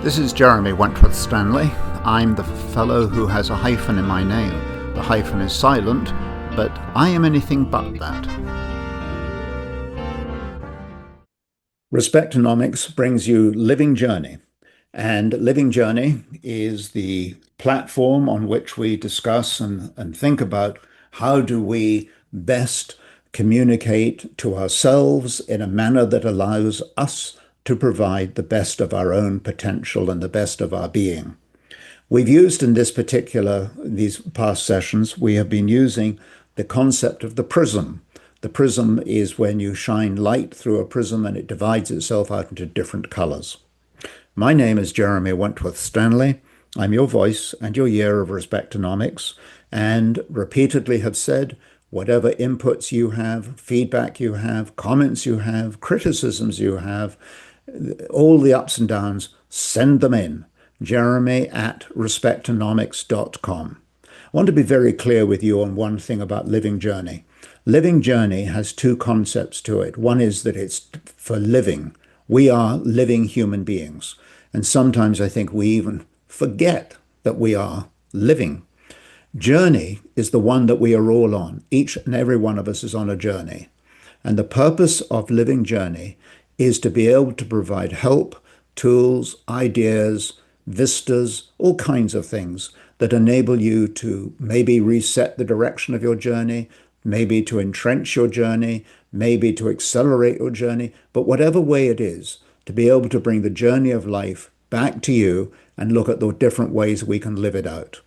This is Jeremy Wentworth-Stanley. I'm the fellow who has a hyphen in my name. The hyphen is silent, but I am anything but that. Respectonomics brings you Living Journey. And Living Journey is the platform on which we discuss and think about how do we best communicate to ourselves in a manner that allows us to provide the best of our own potential and the best of our being. We've used in these past sessions, we have been using the concept of the prism. The prism is when you shine light through a prism and it divides itself out into different colors. My name is Jeremy Wentworth-Stanley. I'm your voice and your year of Respectonomics, and repeatedly have said, whatever inputs you have, feedback you have, comments you have, criticisms you have, all the ups and downs, send them in. Jeremy@respectonomics.com. I want to be very clear with you on one thing about Living Journey. Living Journey has two concepts to it. One is that it's for living. We are living human beings. And sometimes I think we even forget that we are living. Journey is the one that we are all on. Each and every one of us is on a journey. And the purpose of Living Journey is to be able to provide help, tools, ideas, vistas, all kinds of things that enable you to maybe reset the direction of your journey, maybe to entrench your journey, maybe to accelerate your journey, but whatever way it is, to be able to bring the journey of life back to you and look at the different ways we can live it out.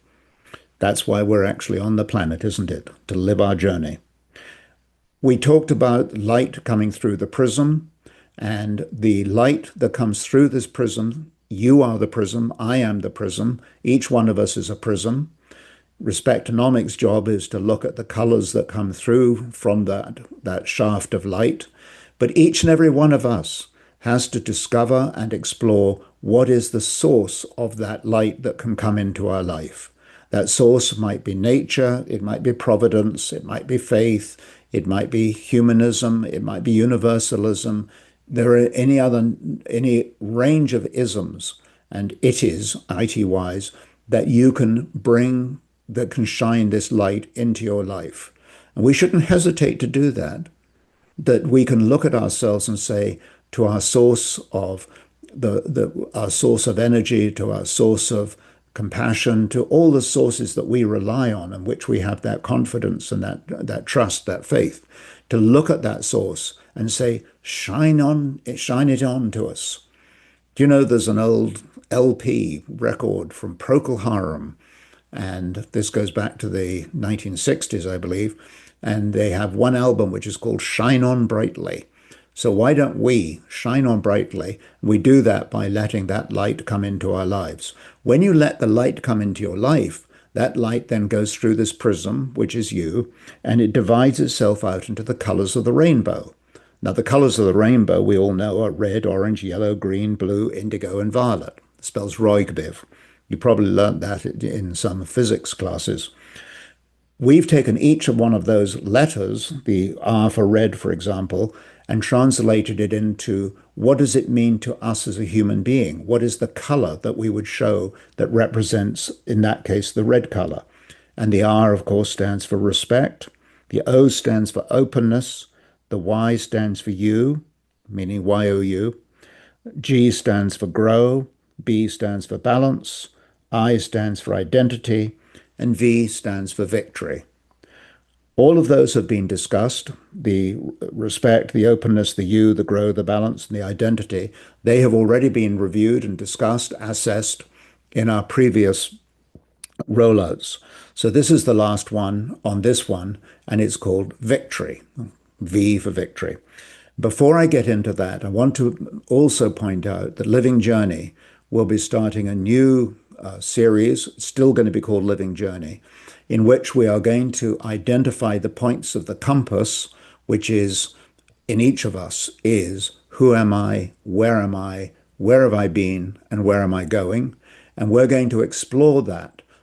That's why we're actually on the planet, isn't it? To live our journey. We talked about light coming through the prism, and the light that comes through this prism, you are the prism, I am the prism, each one of us is a prism. Respectonomics' job is to look at the colors that come through from that shaft of light, but each and every one of us has to discover and explore what is the source of that light that can come into our life. That source might be nature, it might be providence, it might be faith, it might be humanism, it might be universalism. There are any range of isms and IT-wise, that you can bring, that can shine this light into your life. And we shouldn't hesitate to do that we can look at ourselves and say, to our source of our source of energy, to our source of compassion, to all the sources that we rely on and which we have that confidence and that trust, that faith, to look at that source and say, shine it on to us. Do you know there's an old LP record from Procol Harum, and this goes back to the 1960s, I believe, and they have one album which is called Shine On Brightly. So why don't we shine on brightly? We do that by letting that light come into our lives. When you let the light come into your life, that light then goes through this prism, which is you, and it divides itself out into the colors of the rainbow. Now, the colors of the rainbow, we all know, are red, orange, yellow, green, blue, indigo, and violet. It spells Roigbiv. You probably learned that in some physics classes. We've taken each of one of those letters, the R for red, for example, and translated it into what does it mean to us as a human being? What is the color that we would show that represents, in that case, the red color? And the R, of course, stands for respect. The O stands for openness. The Y stands for you, meaning YOU. G stands for grow. B stands for balance. I stands for identity. And V stands for victory. All of those have been discussed, the respect, the openness, the you, the grow, the balance, and the identity. They have already been reviewed and discussed, assessed in our previous rollouts. So this is the last one on this one, and it's called Victory, V for victory. Before I get into that, I want to also point out that Living Journey will be starting a new series, still going to be called Living Journey, in which we are going to identify the points of the compass, which is in each of us is who am I, where have I been, and where am I going? And we're going to explore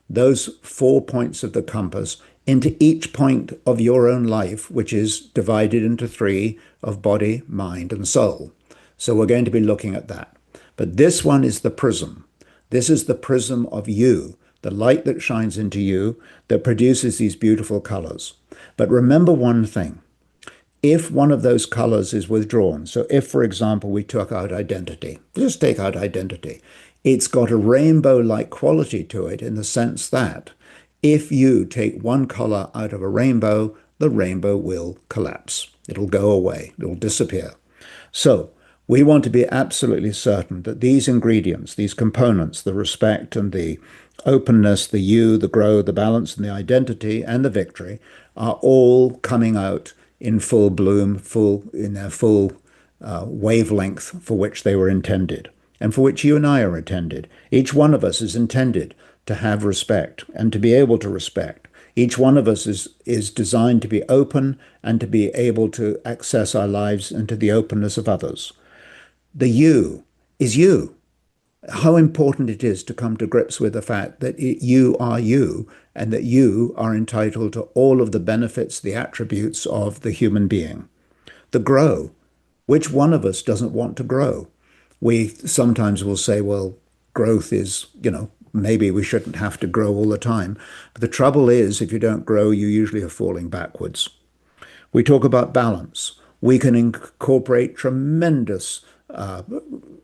those 4 points of the compass into each point of your own life, which is divided into 3 of body, mind, and soul. So we're going to be looking at that. But this one is the prism. This is the prism of you, the light that shines into you that produces these beautiful colors. But remember one thing. If one of those colors is withdrawn, so if, for example, we took out identity, just take out identity, it's got a rainbow-like quality to it in the sense that if you take one color out of a rainbow, the rainbow will collapse. It'll go away. It'll disappear. So we want to be absolutely certain that these ingredients, these components, the respect and the openness, the you, the grow, the balance and the identity and the victory are all coming out in full bloom, in their full wavelength for which they were intended and for which you and I are intended. Each one of us is intended to have respect and to be able to respect. Each one of us is designed to be open and to be able to access our lives into the openness of others. The you is you. How important it is to come to grips with the fact that you are you and that you are entitled to all of the benefits, the attributes of the human being. The grow. Which one of us doesn't want to grow? We sometimes will say, well, growth is, maybe we shouldn't have to grow all the time. But the trouble is, if you don't grow, you usually are falling backwards. We talk about balance. We can incorporate tremendous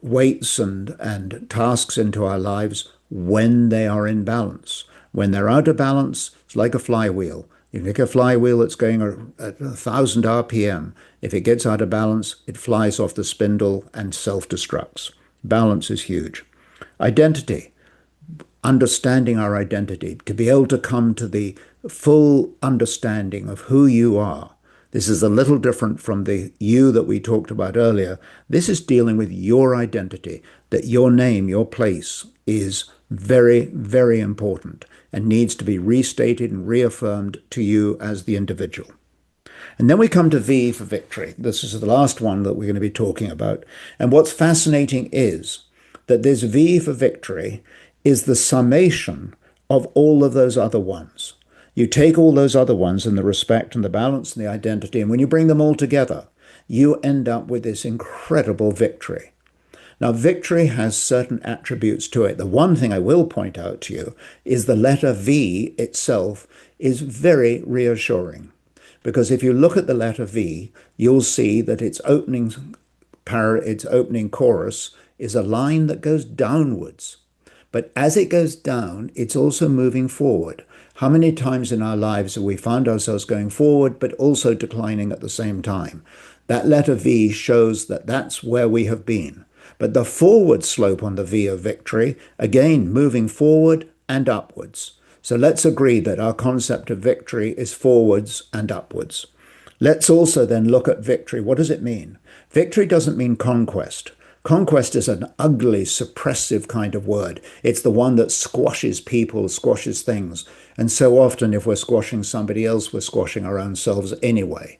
weights and tasks into our lives when they are in balance. When they're out of balance, it's like a flywheel. You take a flywheel that's going at 1,000 RPM. If it gets out of balance, it flies off the spindle and self-destructs. Balance is huge. Identity. Understanding our identity, to be able to come to the full understanding of who you are. This is a little different from the you that we talked about earlier. This is dealing with your identity, that your name, your place is very, very important and needs to be restated and reaffirmed to you as the individual. And then we come to V for victory. This is the last one that we're going to be talking about. And what's fascinating is that this V for victory is the summation of all of those other ones. You take all those other ones and the respect and the balance and the identity, and when you bring them all together, you end up with this incredible victory. Now, victory has certain attributes to it. The one thing I will point out to you is the letter V itself is very reassuring. Because if you look at the letter V, you'll see that its opening chorus is a line that goes downwards. But as it goes down, it's also moving forward. How many times in our lives have we found ourselves going forward, but also declining at the same time? That letter V shows that that's where we have been. But the forward slope on the V of victory, again, moving forward and upwards. So let's agree that our concept of victory is forwards and upwards. Let's also then look at victory. What does it mean? Victory doesn't mean conquest. Conquest is an ugly, suppressive kind of word. It's the one that squashes people, squashes things. And so often, if we're squashing somebody else, we're squashing our own selves anyway.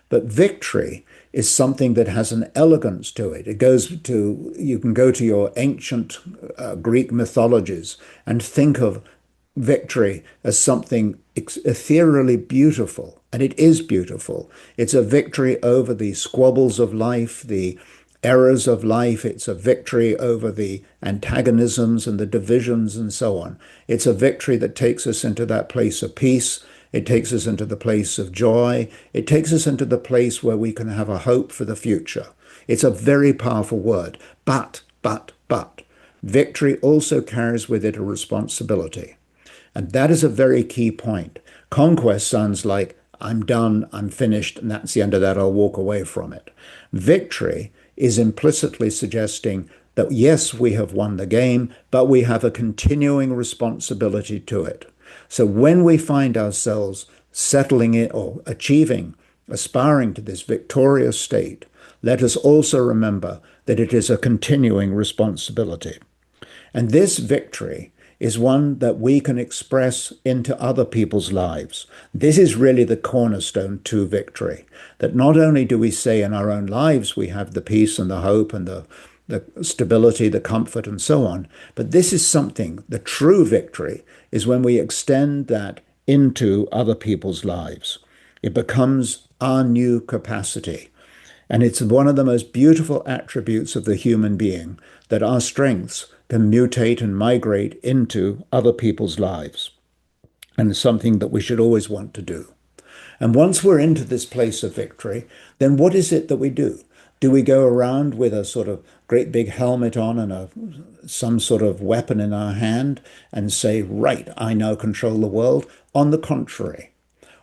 But victory is something that has an elegance to it. You can go to your ancient Greek mythologies and think of victory as something ethereally beautiful. And it is beautiful. It's a victory over the squabbles of life, the errors of life. It's a victory over the antagonisms and the divisions and so on. It's a victory that takes us into that place of peace. It takes us into the place of joy. It takes us into the place where we can have a hope for the future. It's a very powerful word. But, victory also carries with it a responsibility. And that is a very key point. Conquest sounds like, I'm done, I'm finished, and that's the end of that, I'll walk away from it. Victory is implicitly suggesting that yes, we have won the game, but we have a continuing responsibility to it. So when we find ourselves settling it or aspiring to this victorious state, let us also remember that it is a continuing responsibility. And this victory is one that we can express into other people's lives. This is really the cornerstone to victory, that not only do we say in our own lives we have the peace and the hope and the stability, the comfort and so on, but this is something, the true victory is when we extend that into other people's lives. It becomes our new capacity. And it's one of the most beautiful attributes of the human being, that our strengths can mutate and migrate into other people's lives. And it's something that we should always want to do. And once we're into this place of victory, then what is it that we do? Do we go around with a sort of great big helmet on and some sort of weapon in our hand and say, right, I now control the world? On the contrary,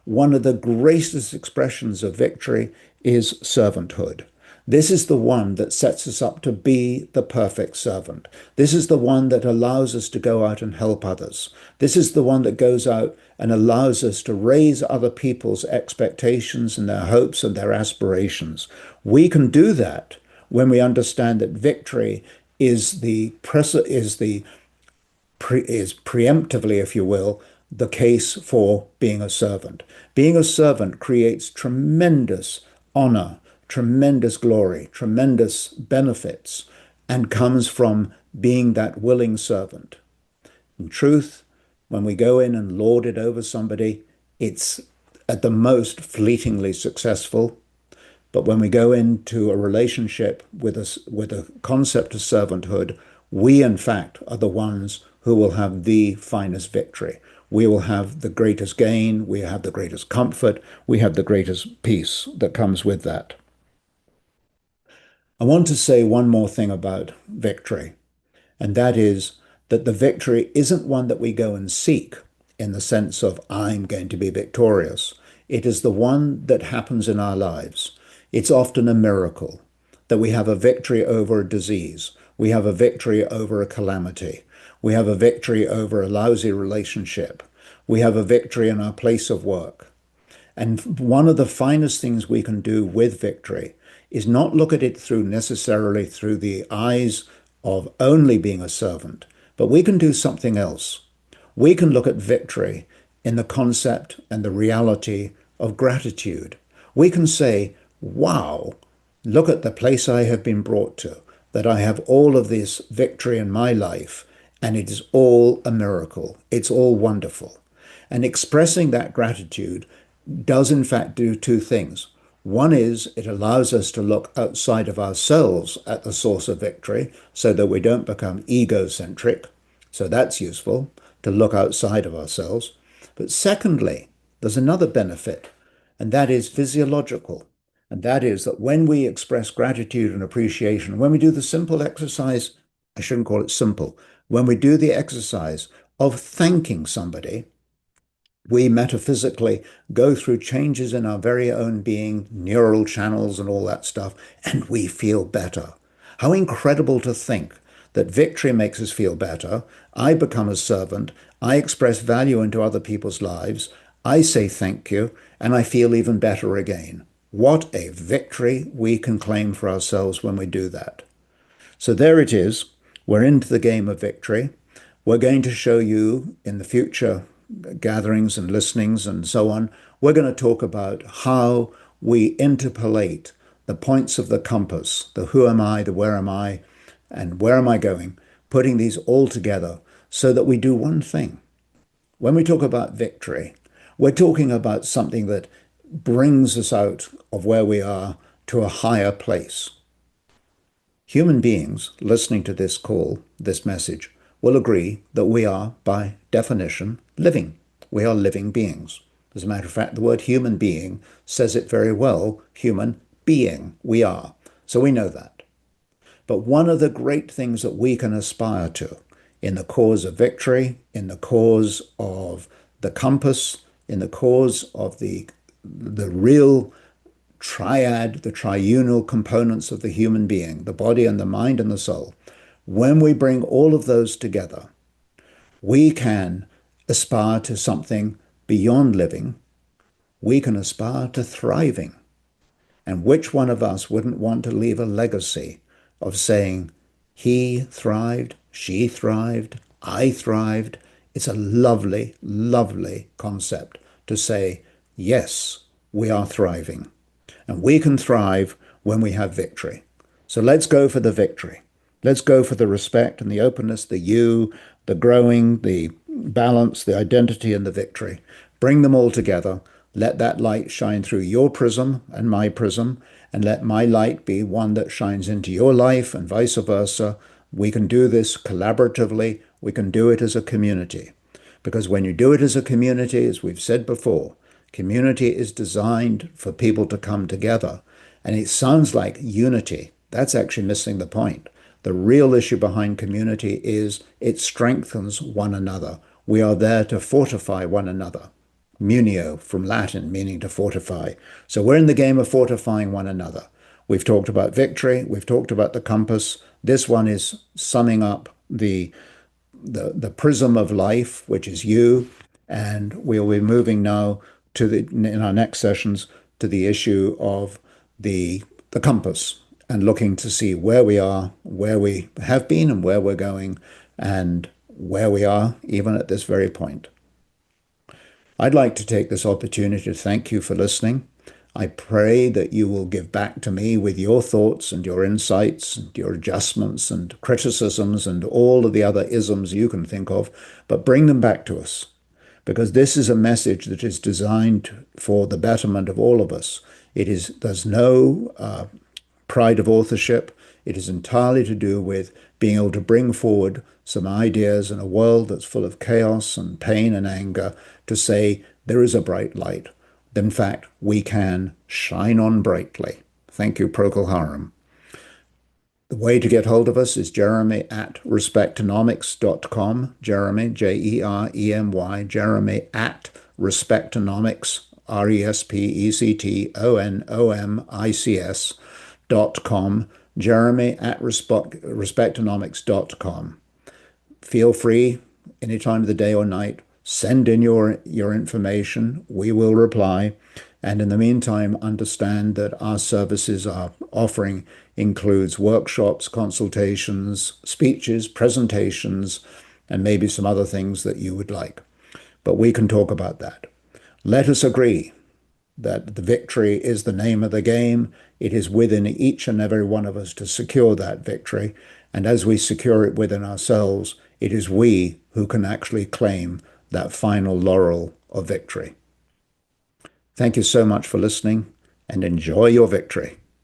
one of the greatest expressions of victory is servanthood. This is the one that sets us up to be the perfect servant. This is the one that allows us to go out and help others. This is the one that goes out and allows us to raise other people's expectations and their hopes and their aspirations. We can do that when we understand that victory is preemptively, if you will, the case for being a servant. Being a servant creates tremendous honor, tremendous glory, tremendous benefits, and comes from being that willing servant. In truth, when we go in and lord it over somebody, it's at the most fleetingly successful. But when we go into a relationship with a concept of servanthood, we in fact are the ones who will have the finest victory. We will have the greatest gain, we have the greatest comfort, we have the greatest peace that comes with that. I want to say one more thing about victory, and that is that the victory isn't one that we go and seek in the sense of I'm going to be victorious. It is the one that happens in our lives. It's often a miracle that we have a victory over a disease. We have a victory over a calamity. We have a victory over a lousy relationship. We have a victory in our place of work. And one of the finest things we can do with victory is not look at it necessarily through the eyes of only being a servant, but we can do something else. We can look at victory in the concept and the reality of gratitude. We can say, wow, look at the place I have been brought to, that I have all of this victory in my life, and it is all a miracle. It's all wonderful. And expressing that gratitude does in fact do two things. One is it allows us to look outside of ourselves at the source of victory so that we don't become egocentric. So that's useful, to look outside of ourselves. But secondly, there's another benefit, and that is physiological. And that is that when we express gratitude and appreciation, when we do the simple exercise, I shouldn't call it simple, when we do the exercise of thanking somebody, we metaphysically go through changes in our very own being, neural channels and all that stuff, and we feel better. How incredible to think that victory makes us feel better. I become a servant. I express value into other people's lives. I say thank you, and I feel even better again. What a victory we can claim for ourselves when we do that. So there it is. We're into the game of victory. We're going to show you in the future gatherings and listenings and so on, we're going to talk about how we interpolate the points of the compass, the who am I, the where am I, and where am I going, putting these all together so that we do one thing. When we talk about victory, we're talking about something that brings us out of where we are to a higher place. Human beings listening to this call, this message, will agree that we are, by definition, living. We are living beings. As a matter of fact, the word human being says it very well. Human being, we are. So we know that. But one of the great things that we can aspire to in the cause of victory, in the cause of the compass, in the cause of the real triad, the triunal components of the human being, the body and the mind and the soul, when we bring all of those together, we can aspire to something beyond living. We can aspire to thriving. And which one of us wouldn't want to leave a legacy of saying, he thrived, she thrived, I thrived? It's a lovely, lovely concept to say, yes, we are thriving. And we can thrive when we have victory. So let's go for the victory. Let's go for the respect and the openness, the you, the growing, the balance, the identity, and the victory. Bring them all together. Let that light shine through your prism and my prism, and let my light be one that shines into your life and vice versa. We can do this collaboratively. We can do it as a community. Because when you do it as a community, as we've said before, community is designed for people to come together. And it sounds like unity. That's actually missing the point. The real issue behind community is it strengthens one another. We are there to fortify one another. Munio from Latin, meaning to fortify. So we're in the game of fortifying one another. We've talked about victory. We've talked about the compass. This one is summing up the prism of life, which is you. And we'll be moving now to in our next sessions to the issue of the compass and looking to see where we are, where we have been and where we're going, and where we are even at this very point. I'd like to take this opportunity to thank you for listening. I pray that you will give back to me with your thoughts and your insights and your adjustments and criticisms and all of the other isms you can think of, but bring them back to us, because this is a message that is designed for the betterment of all of us. There's no pride of authorship. It is entirely to do with being able to bring forward some ideas in a world that's full of chaos and pain and anger to say there is a bright light. In fact, we can shine on brightly. Thank you, Procol Harum. The way to get hold of us is Jeremy at respectonomics.com. Jeremy, Jeremy, Jeremy at respectonomics, respectonomics.com. Jeremy at respectonomics.com. Feel free any time of the day or night. Send in your information. We will reply. And in the meantime, understand that our services, our offering includes workshops, consultations, speeches, presentations, and maybe some other things that you would like. But we can talk about that. Let us agree that the victory is the name of the game. It is within each and every one of us to secure that victory. And as we secure it within ourselves, it is we who can actually claim that final laurel of victory. Thank you so much for listening, and enjoy your victory.